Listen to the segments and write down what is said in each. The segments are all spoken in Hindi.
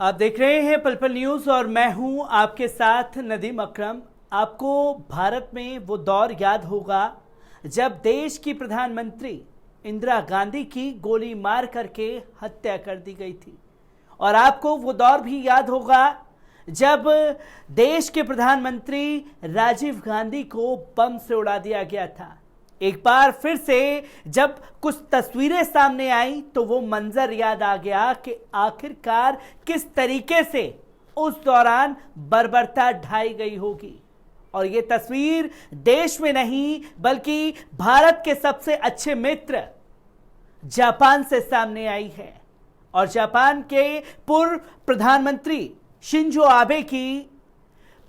आप देख रहे हैं पल पल न्यूज और मैं हूं आपके साथ नदीम अकरम। आपको भारत में वो दौर याद होगा जब देश की प्रधानमंत्री इंदिरा गांधी की गोली मार करके हत्या कर दी गई थी, और आपको वो दौर भी याद होगा जब देश के प्रधानमंत्री राजीव गांधी को बम से उड़ा दिया गया था। एक बार फिर से जब कुछ तस्वीरें सामने आई तो वो मंजर याद आ गया कि आखिरकार किस तरीके से उस दौरान बर्बरता ढाई गई होगी। और ये तस्वीर देश में नहीं बल्कि भारत के सबसे अच्छे मित्र जापान से सामने आई है। और जापान के पूर्व प्रधानमंत्री शिंजो आबे की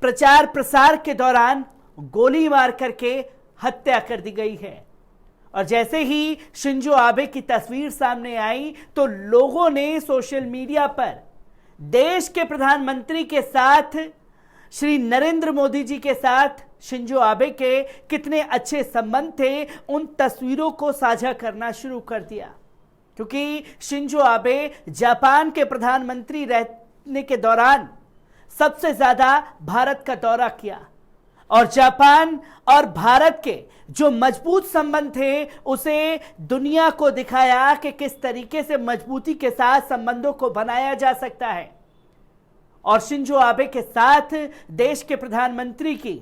प्रचार प्रसार के दौरान गोली मार करके हत्या कर दी गई है। और जैसे ही शिंजो आबे की तस्वीर सामने आई तो लोगों ने सोशल मीडिया पर देश के प्रधानमंत्री के साथ, श्री नरेंद्र मोदी जी के साथ शिंजो आबे के कितने अच्छे संबंध थे उन तस्वीरों को साझा करना शुरू कर दिया। क्योंकि शिंजो आबे जापान के प्रधानमंत्री रहने के दौरान सबसे ज्यादा भारत का दौरा किया, और जापान और भारत के जो मजबूत संबंध थे उसे दुनिया को दिखाया कि किस तरीके से मजबूती के साथ संबंधों को बनाया जा सकता है। और शिंजो आबे के साथ देश के प्रधानमंत्री की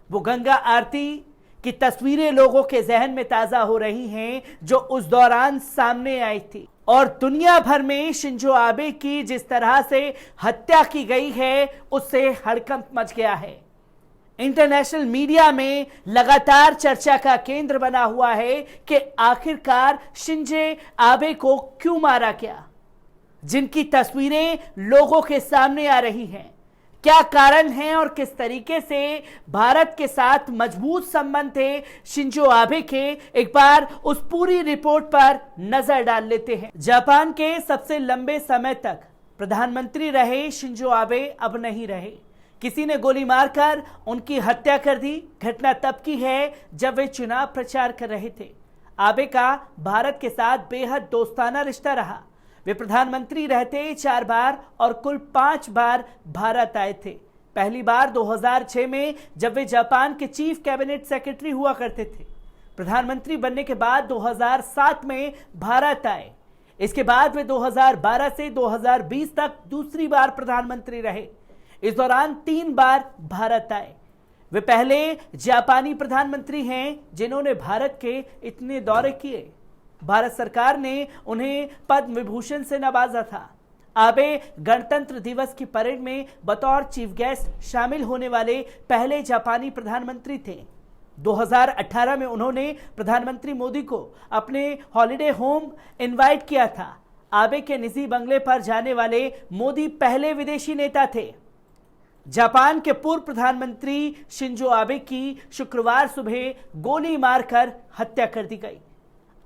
वो गंगा आरती की तस्वीरें लोगों के जहन में ताजा हो रही हैं जो उस दौरान सामने आई थी। और दुनिया भर में शिंजो आबे की जिस तरह से हत्या की गई है उससे हड़कंप मच गया है। इंटरनेशनल मीडिया में लगातार चर्चा का केंद्र बना हुआ है कि आखिरकार शिंजो आबे को क्यों मारा गया, जिनकी तस्वीरें लोगों के सामने आ रही हैं। क्या कारण है और किस तरीके से भारत के साथ मजबूत संबंध थे शिंजो आबे के, एक बार उस पूरी रिपोर्ट पर नजर डाल लेते हैं। जापान के सबसे लंबे समय तक प्रधानमंत्री रहे शिंजो आबे अब नहीं रहे। किसी ने गोली मारकर उनकी हत्या कर दी। घटना तब की है जब वे चुनाव प्रचार कर रहे थे। आबे का भारत के साथ बेहद दोस्ताना रिश्ता रहा। वे प्रधानमंत्री रहते 4 बार और कुल 5 बार भारत आए थे। पहली बार 2006 में जब वे जापान के चीफ कैबिनेट सेक्रेटरी हुआ करते थे। प्रधानमंत्री बनने के बाद 2007 में भारत आए। इसके बाद वे 2012 से 2020 तक दूसरी बार प्रधानमंत्री रहे। इस दौरान 3 बार भारत आए। वे पहले जापानी प्रधानमंत्री हैं जिन्होंने भारत के इतने दौरे किए। भारत सरकार ने उन्हें पद्म विभूषण से नवाजा था। आबे गणतंत्र दिवस की परेड में बतौर चीफ गेस्ट शामिल होने वाले पहले जापानी प्रधानमंत्री थे। 2018 में उन्होंने प्रधानमंत्री मोदी को अपने हॉलिडे होम इनवाइट किया था। आबे के निजी बंगले पर जाने वाले मोदी पहले विदेशी नेता थे। जापान के पूर्व प्रधानमंत्री शिंजो आबे की शुक्रवार सुबह गोली मारकर हत्या कर दी गई।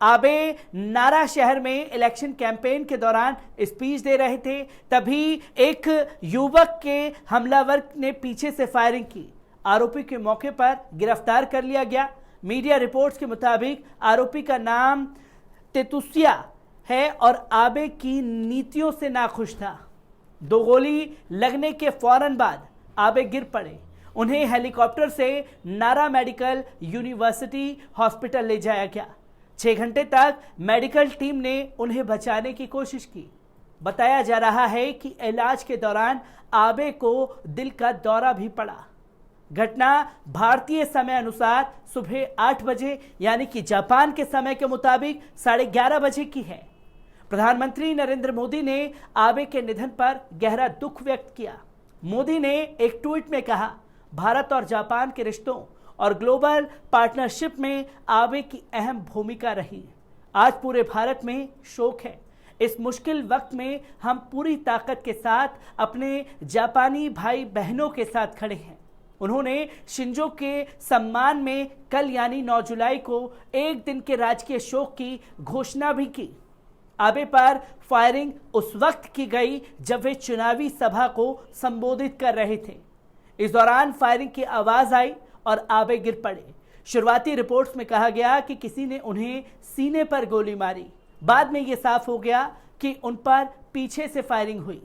आबे नारा शहर में इलेक्शन कैंपेन के दौरान स्पीच दे रहे थे, तभी एक युवक के हमलावर ने पीछे से फायरिंग की। आरोपी के मौके पर गिरफ्तार कर लिया गया। मीडिया रिपोर्ट्स के मुताबिक आरोपी का नाम तेतुसिया है और आबे की नीतियों से नाखुश था। 2 गोली लगने के फौरन बाद आबे गिर पड़े। उन्हें हेलीकॉप्टर से नारा मेडिकल यूनिवर्सिटी हॉस्पिटल ले जाया गया। 6 घंटे तक मेडिकल टीम ने उन्हें बचाने की कोशिश की। बताया जा रहा है कि इलाज के दौरान आबे को दिल का दौरा भी पड़ा। घटना भारतीय समय अनुसार सुबह 8 बजे यानी कि जापान के समय के मुताबिक 11:30 बजे की है। प्रधानमंत्री नरेंद्र मोदी ने आबे के निधन पर गहरा दुख व्यक्त किया। मोदी ने एक ट्वीट में कहा, भारत और जापान के रिश्तों और ग्लोबल पार्टनरशिप में आबे की अहम भूमिका रही। आज पूरे भारत में शोक है। इस मुश्किल वक्त में हम पूरी ताकत के साथ अपने जापानी भाई बहनों के साथ खड़े हैं। उन्होंने शिंजो के सम्मान में कल यानी 9 जुलाई को एक दिन के राजकीय शोक की घोषणा भी की। आबे पर फायरिंग उस वक्त की गई जब वे चुनावी सभा को संबोधित कर रहे थे। इस दौरान फायरिंग की आवाज आई और आबे गिर पड़े। शुरुआती रिपोर्ट्स में कहा गया कि किसी ने उन्हें सीने पर गोली मारी। बाद में यह साफ हो गया कि उन पर पीछे से फायरिंग हुई।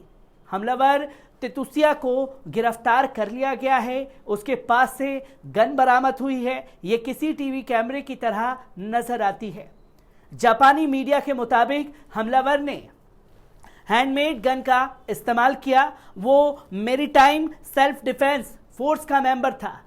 हमलावर तितुसिया को गिरफ्तार कर लिया गया है। उसके पास से गन बरामद हुई है। ये किसी टीवी कैमरे की तरह नजर आती है। जापानी मीडिया के मुताबिक हमलावर ने हैंडमेड गन का इस्तेमाल किया। वो मेरीटाइम सेल्फ डिफेंस फोर्स का मेंबर था।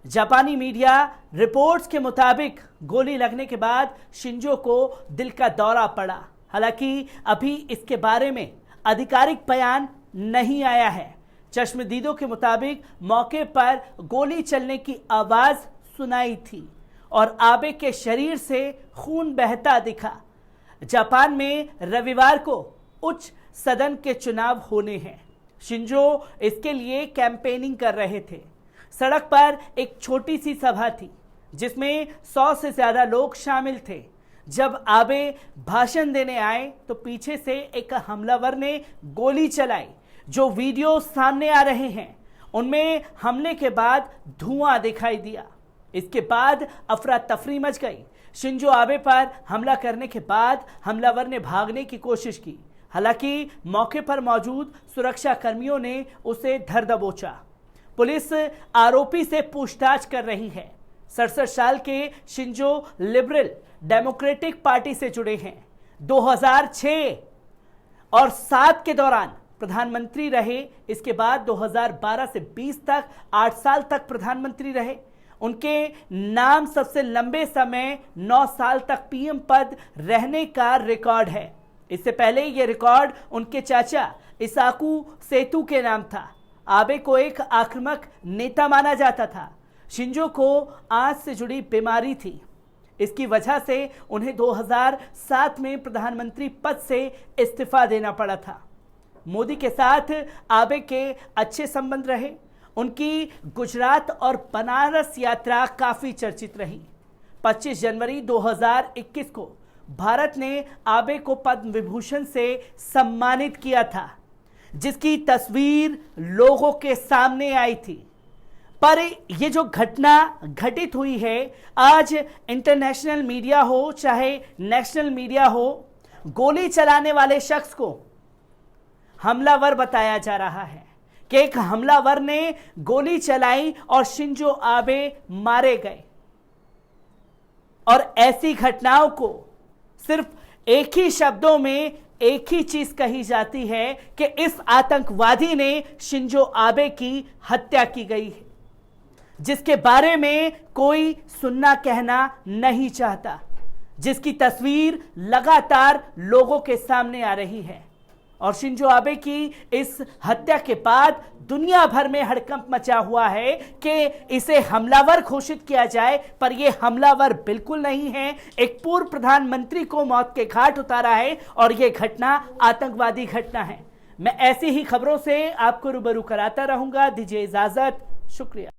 जापानी मीडिया रिपोर्ट्स के मुताबिक गोली लगने के बाद शिंजो को दिल का दौरा पड़ा। हालांकि अभी इसके बारे में आधिकारिक बयान नहीं आया है। चश्मदीदों के मुताबिक मौके पर गोली चलने की आवाज सुनाई थी और आबे के शरीर से खून बहता दिखा। जापान में रविवार को उच्च सदन के चुनाव होने हैं। शिंजो इसके लिए कैंपेनिंग कर रहे थे। सड़क पर एक छोटी सी सभा थी जिसमें 100 से ज्यादा लोग शामिल थे। जब आबे भाषण देने आए तो पीछे से एक हमलावर ने गोली चलाई। जो वीडियो सामने आ रहे हैं उनमें हमले के बाद धुआं दिखाई दिया। इसके बाद अफरा तफरी मच गई। शिंजो आबे पर हमला करने के बाद हमलावर ने भागने की कोशिश की। हालांकि मौके पर मौजूद सुरक्षा कर्मियों ने उसे धर दबोचा। पुलिस आरोपी से पूछताछ कर रही है। 67 साल के शिंजो लिबरल डेमोक्रेटिक पार्टी से जुड़े हैं। 2006 और 7 के दौरान प्रधानमंत्री रहे। इसके बाद 2012 से 20 तक 8 साल तक प्रधानमंत्री रहे। उनके नाम सबसे लंबे समय 9 साल तक पीएम पद रहने का रिकॉर्ड है। इससे पहले यह रिकॉर्ड उनके चाचा इसाकू सेतु के नाम था। आबे को एक आक्रामक नेता माना जाता था। शिंजो को आंख से जुड़ी बीमारी थी। इसकी वजह से उन्हें 2007 में प्रधानमंत्री पद से इस्तीफा देना पड़ा था। मोदी के साथ आबे के अच्छे संबंध रहे। उनकी गुजरात और बनारस यात्रा काफी चर्चित रही। 25 जनवरी 2021 को भारत ने आबे को पद्म विभूषण से सम्मानित किया था, जिसकी तस्वीर लोगों के सामने आई थी। पर ये जो घटना घटित हुई है, आज इंटरनेशनल मीडिया हो चाहे नेशनल मीडिया हो, गोली चलाने वाले शख्स को हमलावर बताया जा रहा है कि एक हमलावर ने गोली चलाई और शिंजो आबे मारे गए। और ऐसी घटनाओं को सिर्फ एक ही शब्दों में एक ही चीज कही जाती है कि इस आतंकवादी ने शिंजो आबे की हत्या की गई है, जिसके बारे में कोई सुनना कहना नहीं चाहता, जिसकी तस्वीर लगातार लोगों के सामने आ रही है। और शिंजो आबे की इस हत्या के बाद दुनिया भर में हड़कंप मचा हुआ है कि इसे हमलावर घोषित किया जाए, पर यह हमलावर बिल्कुल नहीं है। एक पूर्व प्रधानमंत्री को मौत के घाट उतारा है और यह घटना आतंकवादी घटना है। मैं ऐसी ही खबरों से आपको रूबरू कराता रहूंगा। दीजिए इजाजत, शुक्रिया।